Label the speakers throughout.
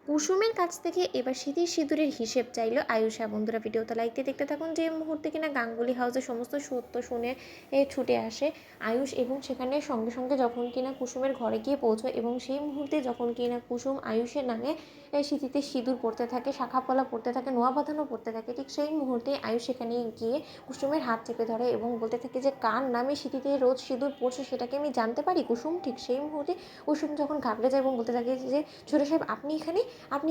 Speaker 1: কুসুমের কাছ থেকে এবার সিঁথির সিঁদুরের হিসেব চাইলো আয়ুষা। বন্ধুরা ভিডিওতে লাইক দিয়ে দেখতে থাকুন। যে মুহূর্তে কিনা গাঙ্গুলি হাউসের সমস্ত সত্য শুনে ছুটে আসে আয়ুষ, এবং সেখানে সঙ্গে সঙ্গে যখন কিনা কুসুমের ঘরে গিয়ে পৌঁছয়, এবং সেই মুহূর্তে যখন কিনা কুসুম আয়ুষের নামে সিঁথিতে সিঁদুর পড়তে থাকে, শাঁখাপলা পড়তে থাকে, নোয়া বাঁধানো পড়তে থাকে, ঠিক সেই মুহূর্তে আয়ুষ সেখানে গিয়ে কুসুমের হাত চেপে ধরে এবং বলতে থাকে যে কার নামে সিঁথিতে রোজ সিঁদুর পড়ছে সেটাকে আমি জানতে পারি কুসুম। ঠিক সেই মুহূর্তে কুসুম যখন ঘাবড়ে যায় এবং বলতে থাকে যে ছোট সাহেব আপনি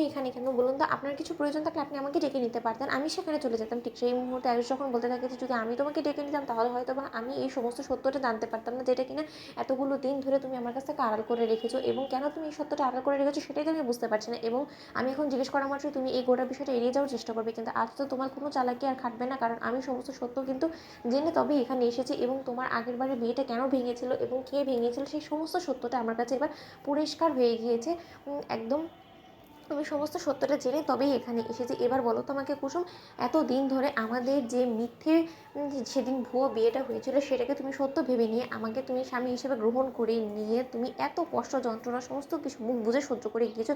Speaker 1: এখানে কেন বলুন তো? আপনার কিছু প্রয়োজন থাকলে আপনি আমাকে ডেকে নিতে পারতেন, আমি সেখানে চলে যেতাম। ঠিক সেই মুহূর্তে আয়ুষ যখন বলতে থাকে যে যদি আমি তোমাকে ডেকে নিতাম তাহলে হয়তো বা আমি এই সমস্ত সত্যটা জানতে পারতাম না, যেটা কিনা এতগুলো দিন ধরে তুমি আমার কাছ থেকে আড়াল করে রেখেছো, এবং কেন তুমি এই সত্যটা আড়াল করে রেখেছো সেটাই তো আমি বুঝতে পারছি না। এবং আমি এখন জিজ্ঞেস করা মাত্রই তুমি এই গোটা বিষয়টা এড়িয়ে যাওয়ার চেষ্টা করবে, কিন্তু আজ তো তোমার কোনো চালাকি আর খাটবে না, কারণ আমি সমস্ত সত্য কিন্তু জেনে তবেই এখানে এসেছি, এবং তোমার আগের বারে বিয়েটা কেন ভেঙেছিল এবং কে ভেঙেছিল সেই সমস্ত সত্যটা আমার কাছে এবার পরিষ্কার হয়ে গিয়েছে। একদম আমি সমস্ত সত্যটা জেনে তবেই এখানে এসেছি। এবার বলো তো আমাকে কুসুম, এত দিন ধরে আমাদের যে মিথ্যে সেদিন ভুয়ো বিয়েটা হয়েছিল সেটাকে তুমি সত্য ভেবে নিয়ে আমাকে তুমি স্বামী হিসেবে গ্রহণ করে নিয়ে তুমি এত কষ্ট যন্ত্রণা সমস্ত কিছু মুখ বুঝে সহ্য করে গিয়েছো,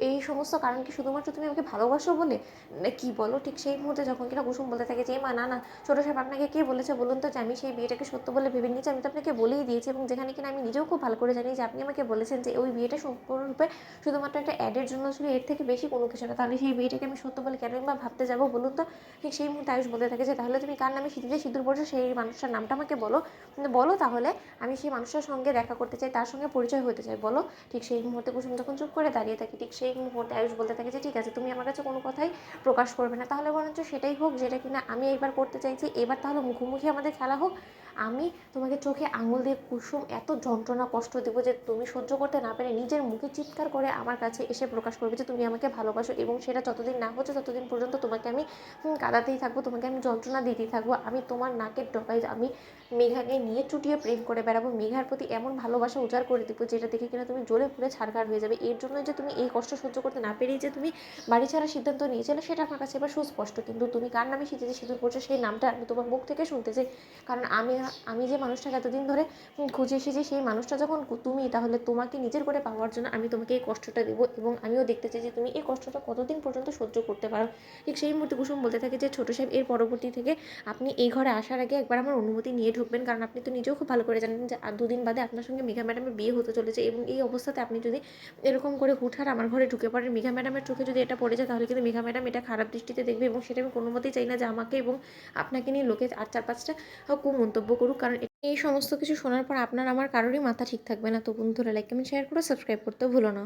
Speaker 1: এই সমস্ত কারণ কি শুধুমাত্র তুমি আমাকে ভালোবাসো বলে? কি বলো? ঠিক সেই মুহূর্তে যখন কিনা কুসুম বলতে থাকে যে মা না না, ছোটো সাহেব আপনাকে কে বলেছে বলুন তো যে আমি সেই বিয়েটাকে সত্য বলে ভেবে নিয়েছি? আমি তো আপনাকে বলেই দিয়েছি, এবং যেখানে কিনা আমি নিজেও খুব ভালো করে জানি যে আপনি আমাকে বলেছেন যে ওই বিয়েটা সম্পূর্ণরূপে শুধুমাত্র একটা অ্যাডের জন্য ছিল, এর থেকে বেশি কোনো কিছু না। তাহলে সেই বিয়েটাকে আমি সত্য বলে কেন বা ভাবতে যাবো বলুন তো? ঠিক সেই মুহূর্তে আয়ুষ বলতে থাকে যে তাহলে তুমি কার নামে সিঁথিতে সিঁদুর পড়ছো সেই মানুষটার নামটা আমাকে বলো, বলো তাহলে আমি সেই মানুষটার সঙ্গে দেখা করতে চাই, তার সঙ্গে পরিচয় হতে চাই, বলো। ঠিক সেই মুহূর্তে কুসুম যখন চুপ করে দাঁড়িয়ে থাকে, ঠিক সেই মুহূর্তে আয়ুষ বলতে থাকে যে ঠিক আছে তুমি আমার কাছে কোনো কথাই প্রকাশ করবে না, তাহলে বরঞ্চ সেটাই হোক যেটা কিনা আমি এইবার করতে চাইছি। এবার তাহলে মুখোমুখি আমাদের খেলা হোক, আমি তোমাকে চোখে আঙুল দিয়ে কুসুম এত যন্ত্রণা কষ্ট দেবো যে তুমি সহ্য করতে না পেরে নিজের মুখে চিৎকার করে আমার কাছে এসে প্রকাশ করবে যে তুমি আমাকে ভালোবাসো, এবং সেটা যতদিন না হচ্ছে ততদিন পর্যন্ত তোমাকে আমি কাঁদাতেই থাকবো, তোমাকে আমি যন্ত্রণা দিতেই থাকবো। আমি তোমার নাকের ডগায় আমি মেঘাকে নিয়ে চুটিয়ে প্রেম করে বেড়াবো, মেঘার প্রতি এমন ভালোবাসা উজাড় করে দেবো যেটা দেখে কিনা তুমি জ্বলে পুড়ে ছাড়খাড় হয়ে যাবে। এর জন্য যে তুমি এই কষ্ট সহ্য করতে না পেরেই যে তুমি বাড়ি ছাড়ার সিদ্ধান্ত নিয়েছিলে সেটা আমার কাছে এবার সুস্পষ্ট, কিন্তু তুমি কার নামে সিঁথিতে সিঁদুর পড়ছো সেই নামটা আমি তোমার মুখ থেকে শুনতে চাই। কারণ আমি যে মানুষটাকে এতদিন ধরে খুঁজে এসেছি সেই মানুষটা যখন তুমি, তাহলে তোমাকে নিজের করে পাওয়ার জন্য আমি তোমাকে এই কষ্টটা দেবো, এবং আমিও দেখতে চাই যে তুমি এই কষ্টটা কতদিন পর্যন্ত সহ্য করতে পারো। ঠিক সেই মুহূর্তে কুসুম বলতে থাকে যে ছোটো সাহেব এর পরবর্তী থেকে আপনি এই ঘরে আসার আগে একবার আমার অনুমতি নিয়ে ঢুকবেন, কারণ আপনি তো নিজেও খুব ভালো করে জানেন যে আর দুদিন বাদে আপনার সঙ্গে মেঘা ম্যাডামের বিয়ে হতে চলেছে, এবং এই অবস্থাতে আপনি যদি এরকম করে হুটহাট আমার ঘরে ঢুকে পড়েন, মেঘা ম্যাডামের চোখে যদি এটা পড়ে যায় তাহলে কিন্তু মেঘা ম্যাডাম এটা খারাপ দৃষ্টিতে দেখবে, এবং সেটা আমি কোনো মতেই চাই না যে আমাকে এবং আপনাকে নিয়ে লোকে আর চার পাঁচটা কুমন্তব্য করুক, কারণ এই সমস্ত কিছু শোনার পর আপনার আমার কারোরই মাথা ঠিক থাকবে না। তো বন্ধুরা লাইক কমেন্ট শেয়ার করে সাবস্ক্রাইব করতেও ভুলো না।